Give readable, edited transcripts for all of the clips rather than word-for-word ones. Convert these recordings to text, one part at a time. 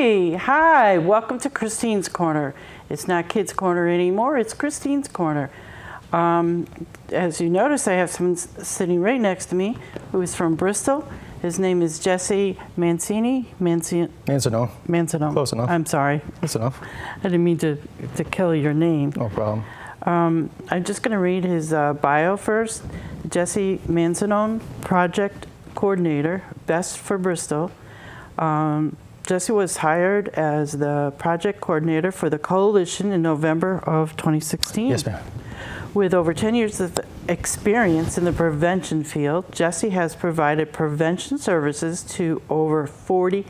Hey, hi, welcome to Christine's Corner. It's not Kids Corner anymore, it's Christine's Corner. As you notice, I have someone sitting right next to me who is from Bristol. His name is Jesse Mancinone. Mancinone. Close enough. I'm sorry. Close enough. I didn't mean to kill your name. No problem. I'm just going to read his bio first. Jesse Mancinone, Project Coordinator, Best for Bristol. Jesse was hired as the project coordinator for the coalition in November of 2016. Yes, ma'am. With over 10 years of experience in the prevention field, Jesse has provided prevention services to over 40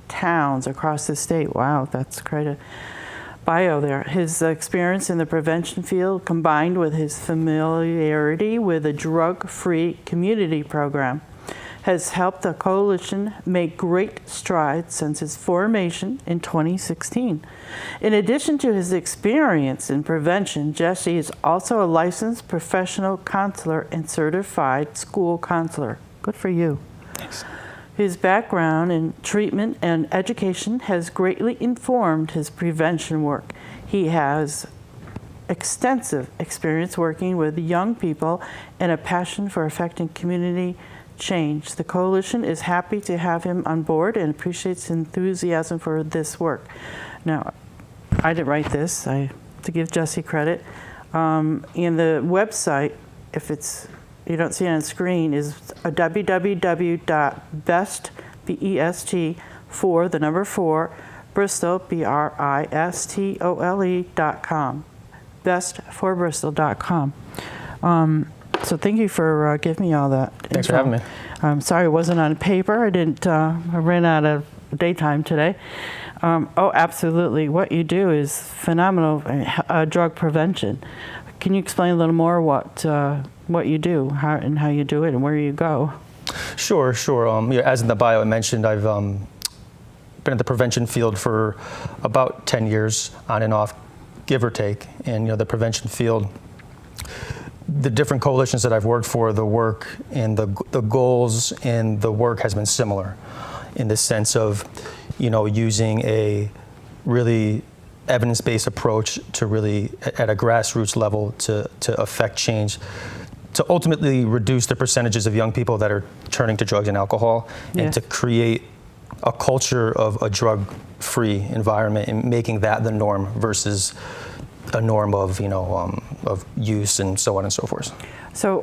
towns across the state. Wow, that's quite a bio there. His experience in the prevention field, combined with his familiarity with a drug-free community program, has helped the coalition make great strides since its formation in 2016. In addition to his experience in prevention, Jesse is also a licensed professional counselor and certified school counselor. Good for you. Thanks. His background in treatment and education has greatly informed his prevention work. He has extensive experience working with young people and a passion for affecting community change. The coalition is happy to have him on board and appreciates his enthusiasm for this work. Now, I didn't write this, to give Jesse credit. And the website, if you don't see it on the screen, is www.best, B-E-S-T, Bristol, B-R-I-S-T-O-L-E.com. bestforbristol.com. So thank you for giving me all that. Thanks for having me. I'm sorry it wasn't on paper. I ran out of daytime today. Oh, absolutely. What you do is phenomenal, drug prevention. Can you explain a little more what you do, how you do it, and where you go? Sure. As in the bio I mentioned, I've been in the prevention field for about 10 years, on and off, give or take. And the prevention field, the different coalitions that I've worked for, the work and the goals and the work has been similar, in the sense of, using a really evidence-based approach to really, at a grassroots level, to affect change, to ultimately reduce the percentages of young people that are turning to drugs and alcohol, and to create a culture of a drug-free environment and making that the norm versus a norm of, of use and so on and so forth. So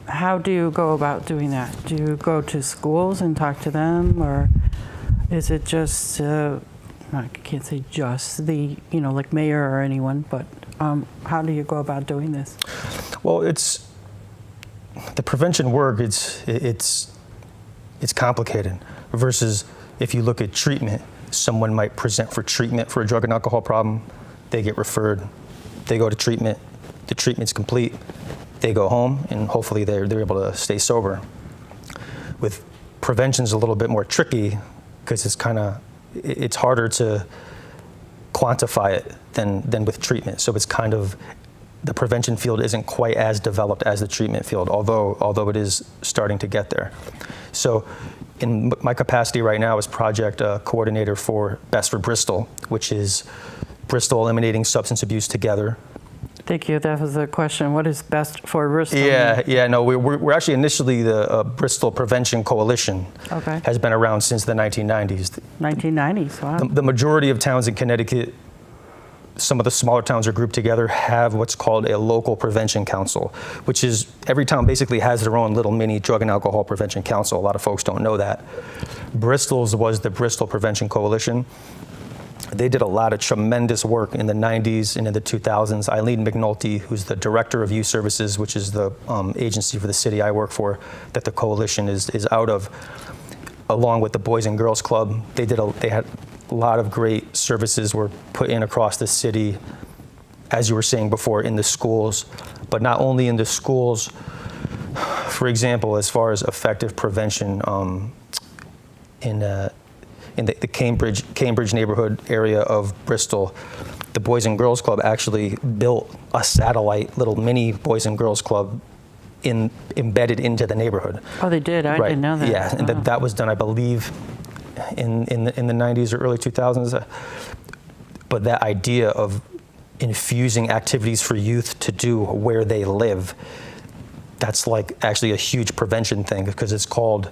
how do you go about doing that? Do you go to schools and talk to them, or is it just, I can't say just the, like mayor or anyone, but how do you go about doing this? Well, it's the prevention work. It's complicated versus if you look at treatment. Someone might present for treatment for a drug and alcohol problem. They get referred. They go to treatment. The treatment's complete. They go home, and hopefully they're able to stay sober. With prevention's a little bit more tricky because it's harder to quantify it than with treatment. So it's kind of, the prevention field isn't quite as developed as the treatment field, although it is starting to get there. So in my capacity right now as project coordinator for Best for Bristol, which is Bristol eliminating substance abuse together. Thank you. That was the question. What is Best for Bristol? No, we're actually initially the Bristol Prevention Coalition. Okay. Has been around since the 1990s. 1990s, wow. The majority of towns in Connecticut, some of the smaller towns are grouped together, have what's called a local prevention council, which is every town basically has their own little mini drug and alcohol prevention council. A lot of folks don't know that. Bristol's was the Bristol Prevention Coalition. They did a lot of tremendous work in the 90s and in the 2000s. Eileen McNulty, who's the director of youth services, which is the agency for the city I work for, that the coalition is out of, along with the Boys and Girls Club. They had a lot of great services were put in across the city, as you were saying before, in the schools, but not only in the schools. For example, as far as effective prevention in the Cambridge neighborhood area of Bristol, the Boys and Girls Club actually built a satellite little mini Boys and Girls Club embedded into the neighborhood. Oh, they did? I didn't know that. Yeah, and that was done, I believe, in the 90s or early 2000s. But that idea of infusing activities for youth to do where they live, that's like actually a huge prevention thing, because it's called,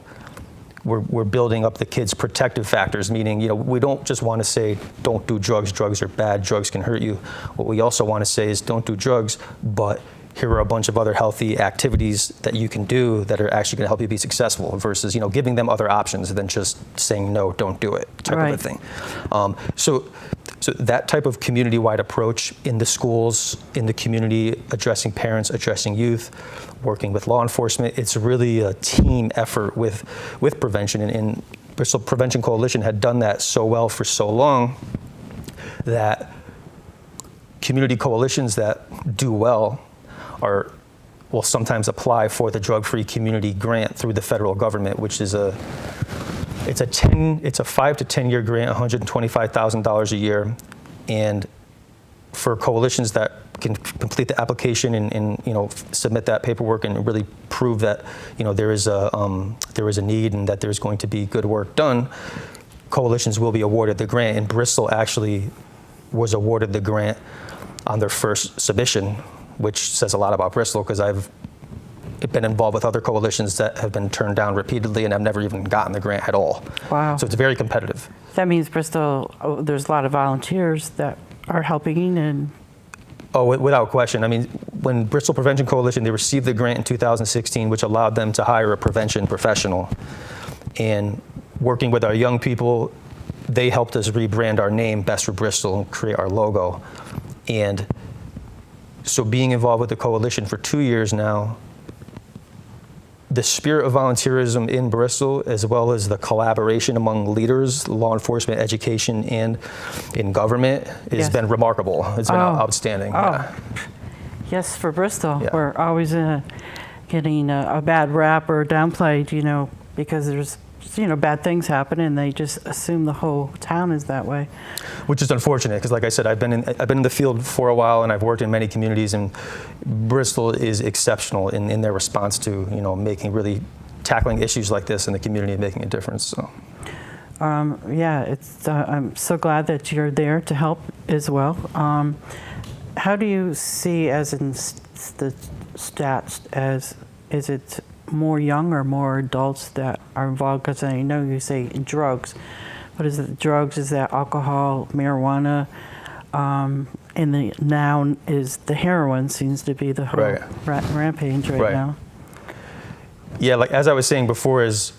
we're building up the kids' protective factors, meaning, we don't just want to say, don't do drugs, drugs are bad, drugs can hurt you. What we also want to say is, don't do drugs, but here are a bunch of other healthy activities that you can do that are actually going to help you be successful, versus, giving them other options than just saying, no, don't do it, type of a thing. So that type of community-wide approach in the schools, in the community, addressing parents, addressing youth, working with law enforcement, it's really a team effort with prevention. And Bristol Prevention Coalition had done that so well for so long that community coalitions that do well will sometimes apply for the drug-free community grant through the federal government, which is it's a 5 to 10 year grant, $125,000 a year, and for coalitions that can complete the application and submit that paperwork and really prove that there is a need and that there's going to be good work done, coalitions will be awarded the grant. And Bristol actually was awarded the grant on their first submission, which says a lot about Bristol, because I've been involved with other coalitions that have been turned down repeatedly, and I've never even gotten the grant at all. Wow. So it's very competitive. That means Bristol, there's a lot of volunteers that are helping and... Oh, without question. I mean, when Bristol Prevention Coalition, they received the grant in 2016, which allowed them to hire a prevention professional. And working with our young people, they helped us rebrand our name, Best for Bristol, and create our logo. And so being involved with the coalition for 2 years now, the spirit of volunteerism in Bristol, as well as the collaboration among leaders, law enforcement, education, and in government, has been remarkable. It's been outstanding. Oh. Yeah. Yes, for Bristol. Yeah. We're always getting a bad rap or downplayed, because there's bad things happen and they just assume the whole town is that way. Which is unfortunate, because like I said, I've been in the field for a while, and I've worked in many communities, and Bristol is exceptional in their response to tackling issues like this in the community and making a difference. So. I'm so glad that you're there to help as well. How do you see, as in the stats, is it more young or more adults that are involved? Because I know you say drugs. What is it? Drugs, is that alcohol, marijuana, and now is the heroin seems to be the whole rampage right now. Yeah, like as I was saying before, is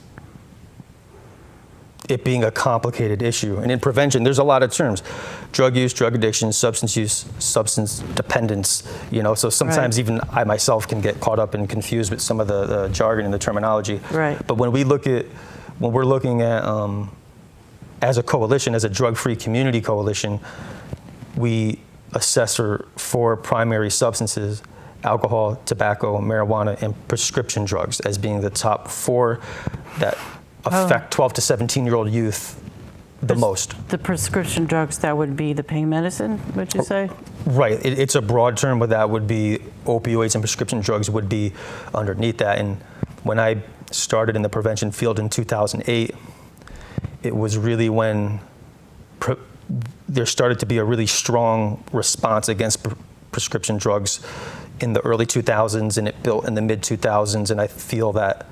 it being a complicated issue. And in prevention, there's a lot of terms: drug use, drug addiction, substance use, substance dependence. So sometimes even I myself can get caught up and confused with some of the jargon and the terminology. Right. But when we're looking at as a coalition, as a drug-free community coalition, we assess for 4 primary substances: alcohol, tobacco, marijuana, and prescription drugs as being the top 4 that affect 12 to 17-year-old youth the most. The prescription drugs, that would be the pain medicine, would you say? Right. It's a broad term, but that would be opioids, and prescription drugs would be underneath that. And when I started in the prevention field in 2008, it was really when there started to be a really strong response against prescription drugs in the early 2000s, and it built in the mid 2000s. And I feel that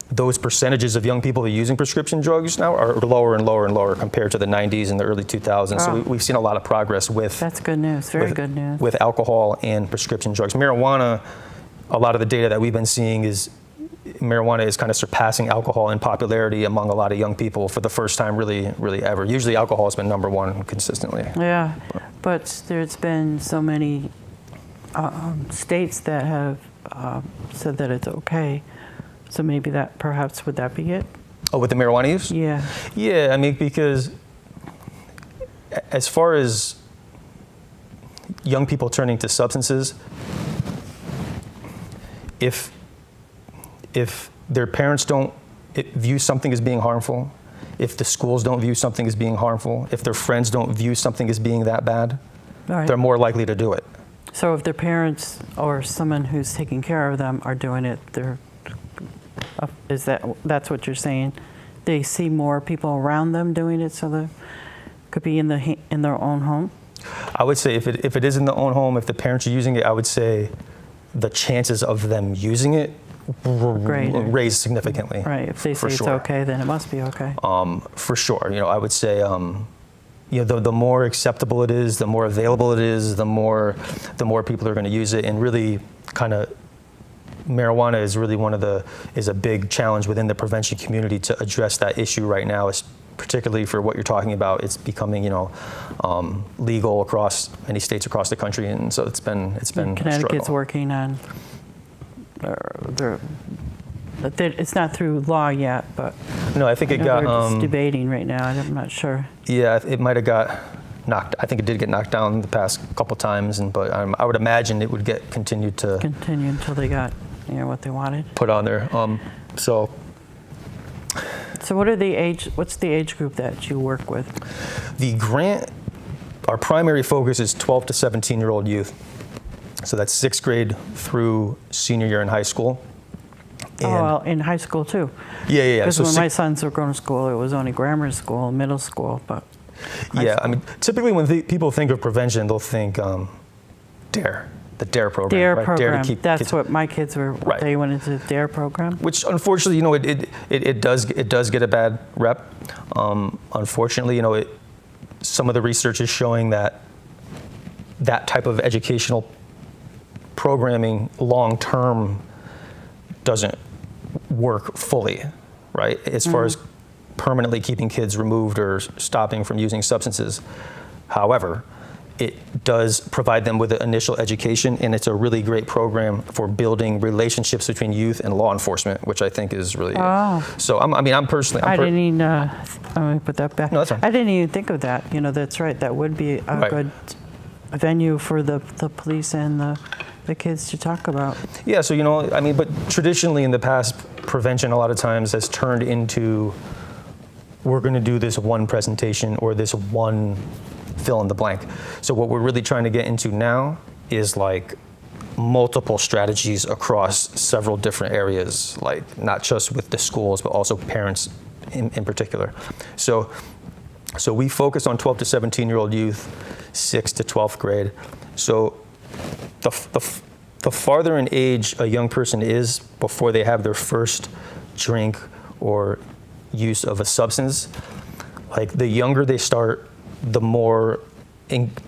those percentages of young people who are using prescription drugs now are lower and lower and lower compared to the 90s and the early 2000s. So we've seen a lot of progress with... That's good news, very good news. With alcohol and prescription drugs. Marijuana, a lot of the data that we've been seeing is marijuana is kind of surpassing alcohol in popularity among a lot of young people for the first time really ever. Usually alcohol has been number 1 consistently. Yeah, but there's been so many states that have said that it's okay. So maybe that, perhaps, would that be it? Oh, with the marijuana use? Yeah. Yeah, I mean, because as far as young people turning to substances, if their parents don't view something as being harmful, if the schools don't view something as being harmful, if their friends don't view something as being that bad, they're more likely to do it. So if their parents or someone who's taking care of them are doing it, that's what you're saying? they see more people around them doing it, so they could be in their own home? I would say if it is in the own home, if the parents are using it, I would say the chances of them using it Greater. raise significantly. Right. If they say it's sure. okay, then it must be okay. For sure. I would say, the more acceptable it is, the more available it is, the more people are going to use it, and really kind of marijuana is really is a big challenge within the prevention community to address that issue right now, is particularly for what you're talking about. It's becoming, legal across many states across the country, and so it's been a Connecticut's struggle. working on, it's not through law yet, but No, I think it got, they're just debating right now. I'm not sure. yeah, it might have got knocked. I think it did get knocked down the past couple times, but I would imagine it would get continue Until they got what they wanted. put on there. So what's the age group that you work with? the grant, our primary focus is 12 to 17-year-old youth. So that's 6th grade through senior year in high school. Well, in high school too. Yeah. Because So when my sons were going to school, it was only grammar school, middle school, but yeah, I mean, typically when people think of prevention, they'll think DARE, the DARE program. DARE right? program. Dare to keep That's kids, what my kids were. Right. They went into the DARE program. which unfortunately, it does get a bad rep. Unfortunately, some of the research is showing that type of educational programming long term doesn't work fully, right? As far as permanently keeping kids removed or stopping from using substances. However, it does provide them with an initial education, and it's a really great program for building relationships between youth and law enforcement, which I think is really. So I'm personally. I didn't even. Let me put that back. No, that's fine. I didn't even think of that. That's right. That would be a Right. good venue for the police and the kids to talk about. Yeah, so but traditionally in the past, prevention a lot of times has turned into, we're going to do this one presentation or this one fill in the blank. So what we're really trying to get into now is like multiple strategies across several different areas, like not just with the schools, but also parents in particular. So we focus on 12 to 17-year-old youth, 6th to 12th grade. So the farther in age a young person is before they have their first drink or use of a substance, like the younger they start, the more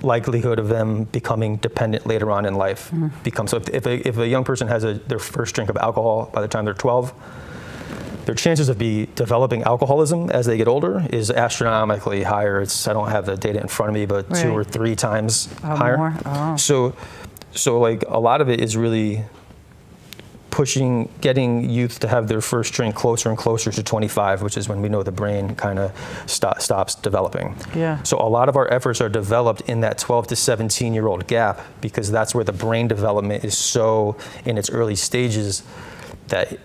likelihood of them becoming dependent later on in life becomes. So if a young person has their first drink of alcohol by the time they're 12, their chances of developing alcoholism as they get older is astronomically higher. I don't have the data in front of me, but Right. 2 or 3 times higher. More? Oh. So like a lot of it is really getting youth to have their first drink closer and closer to 25, which is when we know the brain kind of stops developing. Yeah. So a lot of our efforts are developed in that 12 to 17-year-old gap, because that's where the brain development is so in its early stages that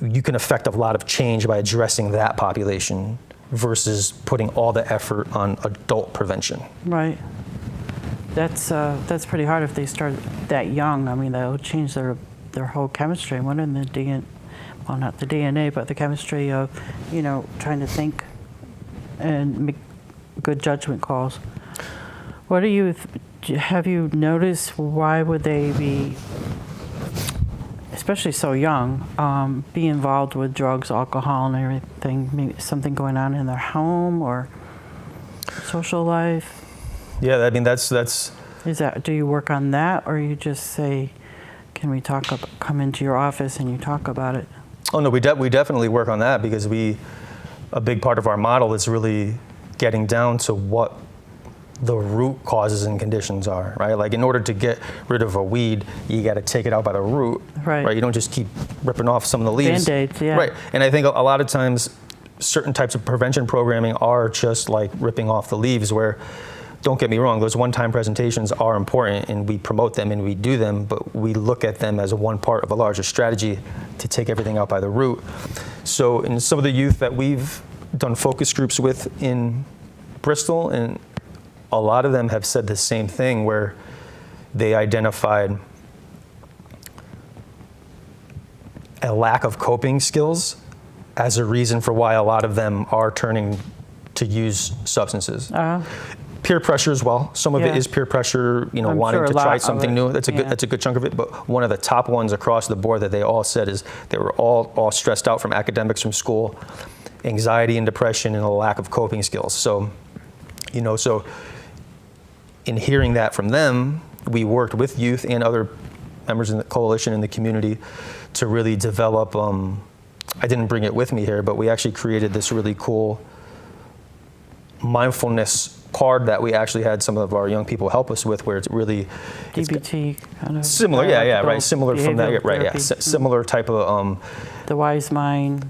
you can affect a lot of change by addressing that population versus putting all the effort on adult prevention. Right. That's pretty hard if they start that young. I mean, that'll change their whole chemistry. One in the DNA, well, not the DNA, but the chemistry of, trying to think and make good judgment calls. What have you noticed? Why would they be, especially so young, be involved with drugs, alcohol, and everything? Maybe something going on in their home or social life. Yeah, I mean that's. Do you work on that, or you just say, can we come into your office and you talk about it? Oh no, we definitely work on that, because a big part of our model is really getting down to what the root causes and conditions are, right? Like in order to get rid of a weed, you got to take it out by the root, Right. You don't just keep ripping off some of the leaves. Band-Aids, yeah. Right, and I think a lot of times certain types of prevention programming are just like ripping off the leaves, where, don't get me wrong, those one-time presentations are important and we promote them and we do them, but we look at them as one part of a larger strategy to take everything out by the root. So in some of the youth that we've done focus groups with in Bristol, and a lot of them have said the same thing, where they identified a lack of coping skills as a reason for why a lot of them are turning to use substances. Peer pressure as well. Some of it is peer pressure, you know, wanting to try something new. That's a good chunk of it. But one of the top ones across the board that they all said is they were all stressed out from academics from school, anxiety and depression, and a lack of coping skills. So, you know, so in hearing that from them, we worked with youth and other members in the coalition in the community to really develop. I didn't bring it with me here, but we actually created this really cool mindfulness card that we actually had some of our young people help us with, where it's really DBT kind of similar, right, similar from that, right, yeah, similar type of the wise mind.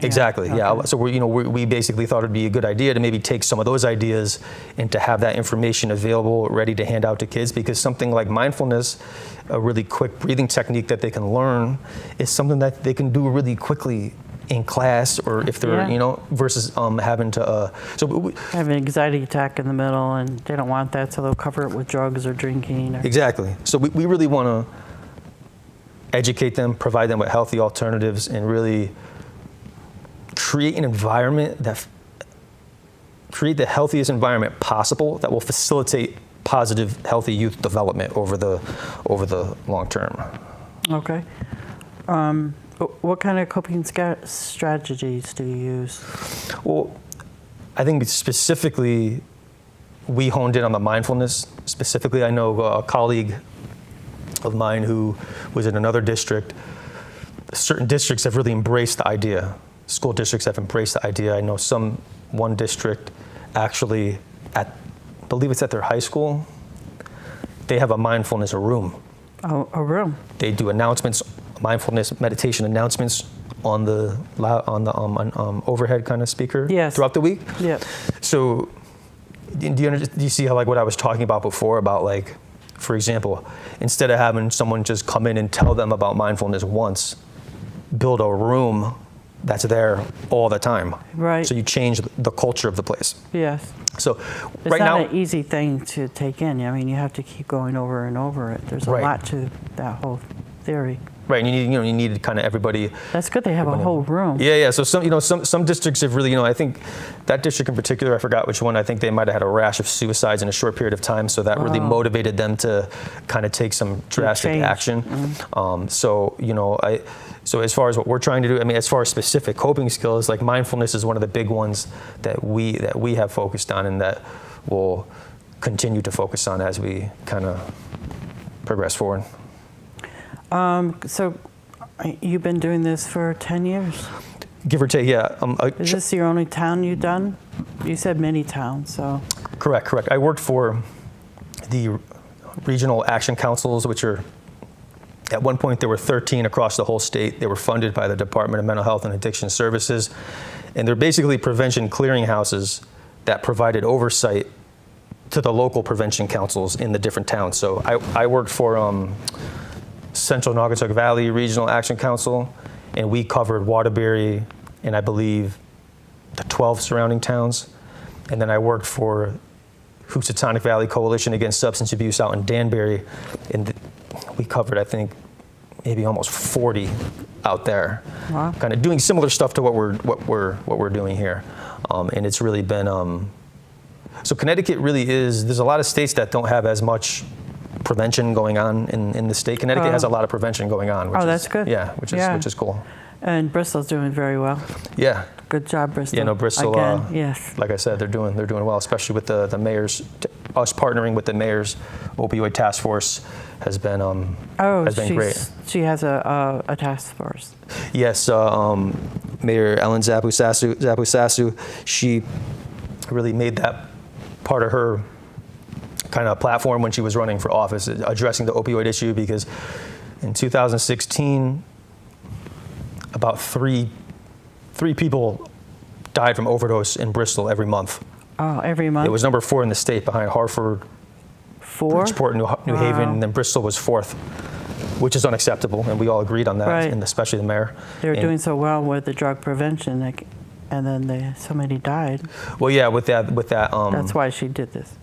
Exactly, yeah. So we basically thought it'd be a good idea to maybe take some of those ideas and to have that information available, ready to hand out to kids, because something like mindfulness, a really quick breathing technique that they can learn, is something that they can do really quickly in class, or if they're, you know, versus having to, have an anxiety attack in the middle, and they don't want that, so they'll cover it with drugs or drinking. Exactly. So we really want to educate them, provide them with healthy alternatives, and really create an environment create the healthiest environment possible that will facilitate positive, healthy youth development over the long term. Okay. What kind of coping strategies do you use? Well, I think specifically we honed in on the mindfulness. Specifically, I know a colleague of mine who was in another district. Certain districts have really embraced the idea. School districts have embraced the idea. I know one district actually I believe it's at their high school, they have a mindfulness room. Oh, a room. They do announcements, mindfulness meditation announcements on the overhead kind of speaker throughout the week. Yeah. So do you see how, like, what I was talking about before about, like, for example, instead of having someone just come in and tell them about mindfulness once, build a room that's there all the time. Right. So you change the culture of the place. Yes. So it's right now, not an easy thing to take in. I mean, you have to keep going over and over it. There's a lot to that whole theory. Right, and you need kind of everybody. That's good. They have a whole room. Yeah. So some districts have really, I think that district in particular, I forgot which one. I think they might have had a rash of suicides in a short period of time, so that really motivated them to kind of take some drastic action. Mm-hmm. So as far as what we're trying to do, I mean, as far as specific coping skills, like mindfulness is one of the big ones that we have focused on, and that we'll continue to focus on as we kind of progress forward. So you've been doing this for 10 years? Give or take, yeah. Is this your only town you've done? You said many towns, so. Correct. I worked for the regional action councils, which are, at one point there were 13 across the whole state. They were funded by the Department of Mental Health and Addiction Services. And they're basically prevention clearinghouses that provided oversight to the local prevention councils in the different towns. So I worked for Central Naugatuck Valley Regional Action Council, and we covered Waterbury and I believe the 12 surrounding towns. And then I worked for Housatonic Valley Coalition Against Substance Abuse out in Danbury, and we covered, I think, maybe almost 40 out there. Wow. Kind of doing similar stuff to what we're doing here, and it's really been. So Connecticut really is. There's a lot of states that don't have as much prevention going on in the state. Connecticut has a lot of prevention going on. Which that's good. Yeah, which is cool. And Bristol's doing very well. Yeah. Good job, Bristol. Yeah, no, Bristol. Again, yes. Like I said, they're doing well, especially with the mayor's. Us partnering with the mayor's opioid task force has been great. She has a task force. Yes, Mayor Ellen Zapusasu, she really made that part of her kind of platform when she was running for office, addressing the opioid issue, because in 2016, about three people died from overdose in Bristol every month. Oh, every month? It was number 4 in the state, behind Hartford, Bridgeport, New Haven, and then Bristol was 4th, which is unacceptable, and we all agreed on that, and especially the mayor. They were doing so well with the drug prevention, and then so many died. Well, yeah, with that. That's why she did this.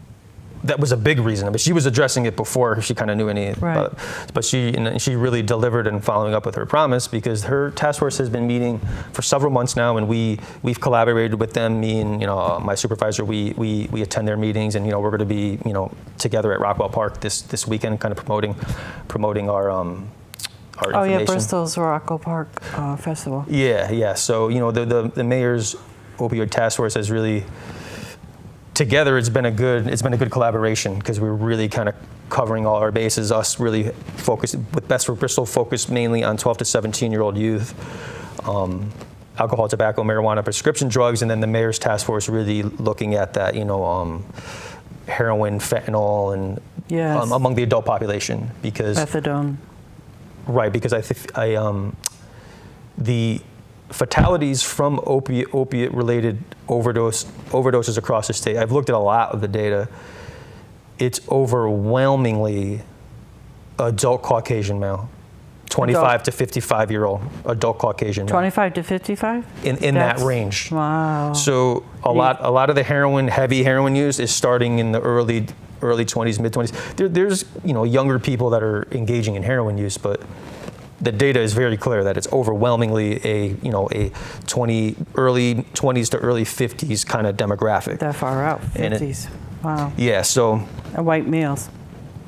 that was a big reason. I mean, she was addressing it before she kind of knew any, Right. but she really delivered in following up with her promise, because her task force has been meeting for several months now, and we've collaborated with them. Me and my supervisor, we attend their meetings, and we're going to be together at Rockwell Park this weekend, kind of promoting our Oh yeah, information. Bristol's Rockwell Park Festival. Yeah. So the mayor's opioid task force has really, together, it's been a good collaboration, because we're really kind of covering all our bases. Us really focused with Best for Bristol, focused mainly on 12 to 17-year-old youth, alcohol, tobacco, marijuana, prescription drugs, and then the mayor's task force really looking at that, heroin, fentanyl, and Yes. among the adult population, because Methadone. right, because I think the fatalities from opiate-related overdoses across the state, I've looked at a lot of the data. It's overwhelmingly adult Caucasian male, 25 to 55-year-old adult Caucasian male. 25 to 55? In that range. Wow. So a lot of the heavy heroin use is starting in the early 20s, mid 20s. There's younger people that are engaging in heroin use, but the data is very clear that it's overwhelmingly a early 20s to early 50s kind of demographic. That far out, 50s. Wow. Yeah, so And white males.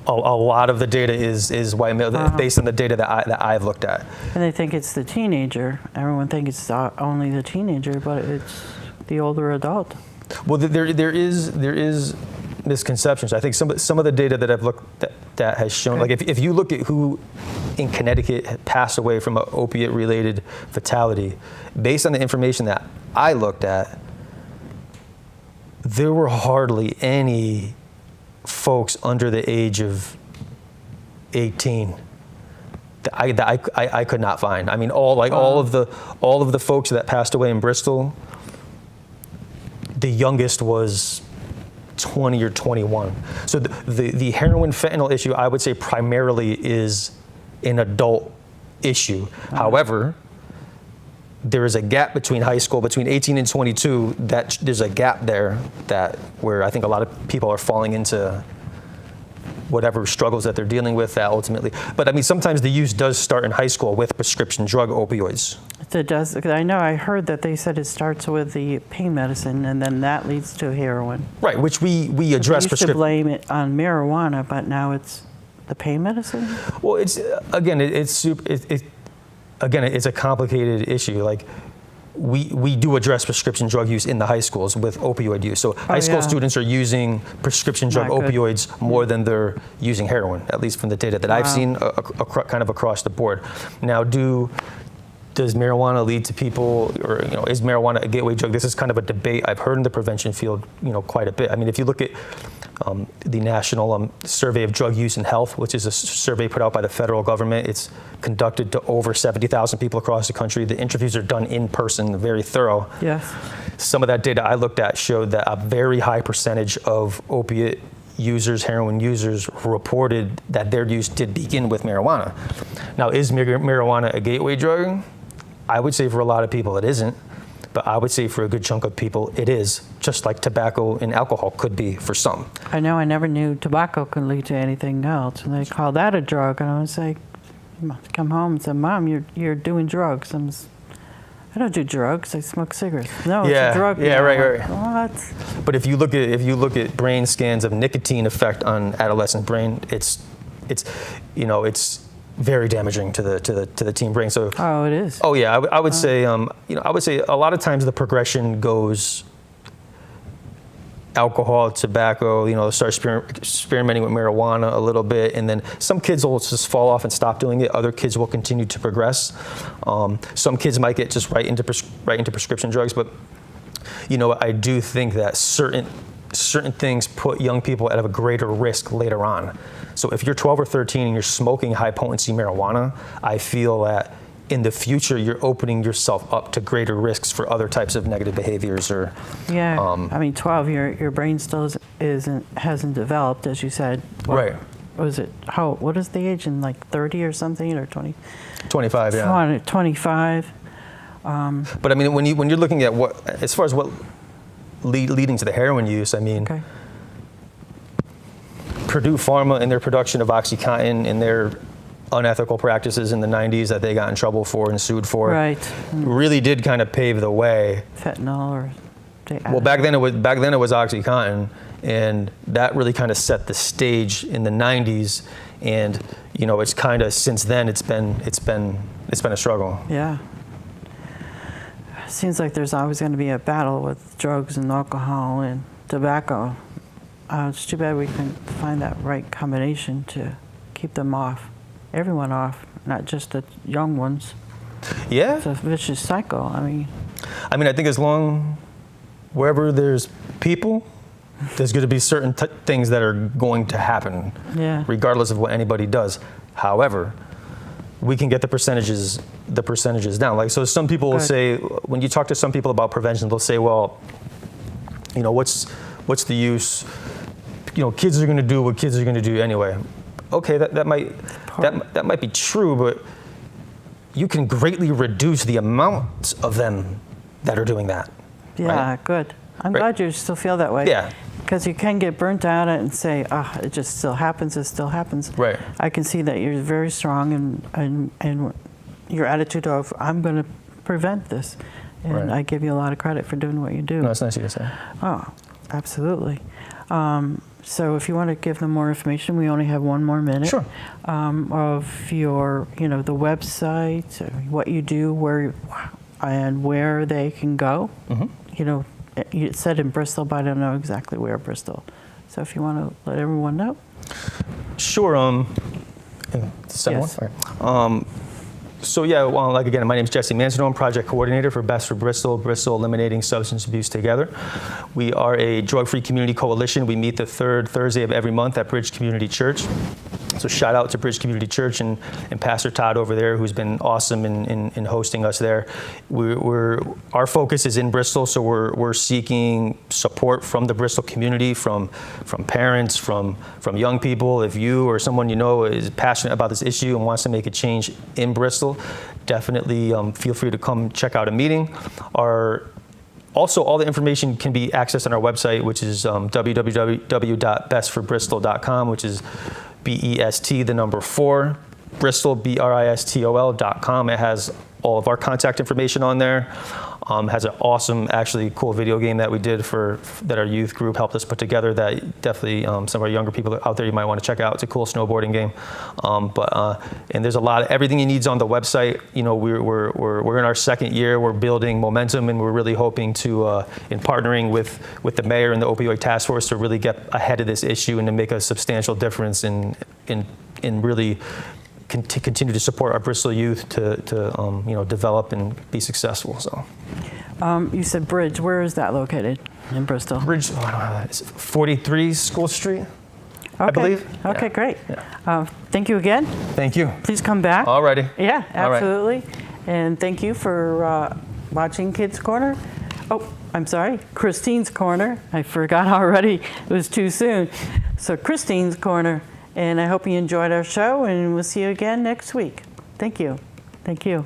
a lot of the data is white male, based on the data that I've looked at. And they think it's the teenager. Everyone thinks it's only the teenager, but it's the older adult. Well, there is misconceptions. I think some of the data that I've looked that has shown, Okay. like if you look at who in Connecticut passed away from an opiate-related fatality, based on the information that I looked at, there were hardly any folks under the age of 18 that I could not find. I mean, all of the folks that passed away in Bristol, the youngest was 20 or 21. So the heroin fentanyl issue, I would say, primarily is an adult issue. However, there is a gap between high school, between 18 and 22, that there's a gap there where I think a lot of people are falling into whatever struggles that they're dealing with that ultimately. But I mean, sometimes the use does start in high school with prescription drug opioids. It does. I heard that they said it starts with the pain medicine, and then that leads to heroin. Right, which we address. We used to blame it on marijuana, but now it's the pain medicine? Well, it's a complicated issue. Like, we do address prescription drug use in the high schools with opioid use. So high school students are using prescription drug opioids more than they're using heroin, at least from the data that I've seen kind of across the board. Now, does marijuana lead to people, or is marijuana a gateway drug? This is kind of a debate I've heard in the prevention field, quite a bit. I mean, if you look at the National Survey of Drug Use and Health, which is a survey put out by the federal government, it's conducted to over 70,000 people across the country. The interviews are done in person, very thorough. Yes. Some of that data I looked at showed that a very high percentage of opiate users, heroin users, reported that their use did begin with marijuana. Now, is marijuana a gateway drug? I would say for a lot of people it isn't, but I would say for a good chunk of people it is, just like tobacco and alcohol could be for some. I know, I never knew tobacco could lead to anything else, and they call that a drug, and I was like, come home and say, Mom, you're doing drugs. I don't do drugs, I smoke cigarettes. No, it's a drug. Yeah, right. What? But if you look at brain scans of nicotine effect on adolescent brain, it's very damaging to the teen brain. So it is. Oh yeah, I would say I would say a lot of times the progression goes alcohol, tobacco, start experimenting with marijuana a little bit, and then some kids will just fall off and stop doing it. Other kids will continue to progress. Some kids might get just right into prescription drugs, but I do think that certain things put young people at a greater risk later on. So if you're 12 or 13 and you're smoking high potency marijuana, I feel that in the future you're opening yourself up to greater risks for other types of negative behaviors. Or I mean, 12, your brain still hasn't developed, as you said. Right. What is the age, in like 30 or something, or 20? 25, yeah. 25. But I mean, when you're looking at as far as what leading to the heroin use, I mean, Purdue Pharma and their production of OxyContin and their unethical practices in the 90s that they got in trouble for and sued for, Right. really did kind of pave the way. Fentanyl or Well, back then it was OxyContin, and that really kind of set the stage in the 90s. And you know, it's kind of since then it's been a struggle. Yeah. Seems like there's always going to be a battle with drugs and alcohol and tobacco. It's too bad we couldn't find that right combination to keep them off, everyone off, not just the young ones. Yeah. It's a vicious cycle. I mean, I think as long wherever there's people, there's going to be certain things that are going to happen, yeah. regardless of what anybody does. However, we can get the percentages down. Like, so some people will say, when you talk to some people about prevention, they'll say, well, you know, what's the use? You know, kids are going to do what kids are going to do anyway. Okay, that might be true, but you can greatly reduce the amount of them that are doing that. Yeah, right? good. I'm glad you still feel that way. Yeah. Because you can get burnt out and say, it just still happens, it still happens. Right. I can see that you're very strong and your attitude of, I'm going to prevent this. And Right. I give you a lot of credit for doing what you do. No, it's nice of you to say. Oh, absolutely. So if you want to give them more information, we only have 1 more minute. Sure. Of your, the website, what you do, where they can go. Mm-hmm. You said in Bristol, but I don't know exactly where Bristol. So if you want to let everyone know. Sure. Yes. So yeah, well, like again, my name is Jesse Mancinone, project coordinator for Best for Bristol, Bristol Eliminating Substance Abuse Together. We are a drug-free community coalition. We meet the 3rd Thursday of every month at Bridge Community Church. So shout out to Bridge Community Church and Pastor Todd over there, who's been awesome in hosting us there. Our focus is in Bristol, so we're seeking support from the Bristol community, from parents, from young people. If you or someone you know is passionate about this issue and wants to make a change in Bristol, definitely feel free to come check out a meeting. Also, all the information can be accessed on our website, which is www.bestforbristol.com, which is BEST, the number 4, Bristol, BRISTOL.com. It has all of our contact information on there. Has an awesome, actually cool video game that we did that our youth group helped us put together that definitely some of our younger people out there you might want to check out. It's a cool snowboarding game. And there's everything you need is on the website. We're in our 2nd year. We're building momentum, and we're really hoping to, in partnering with the mayor and the opioid task force, to really get ahead of this issue and to make a substantial difference in really continue to support our Bristol youth to develop and be successful. So, you said Bridge. Where is that located in Bristol? Bridge, I don't know, it's 43 School Street, I believe. Okay, Yeah. great. Yeah. Thank you again. Thank you. Please come back. Alrighty. Yeah, All right. absolutely. And thank you for watching Kids Corner. Oh, I'm sorry, Christine's Corner. I forgot already. It was too soon. So Christine's Corner. And I hope you enjoyed our show, and we'll see you again next week. Thank you. Thank you.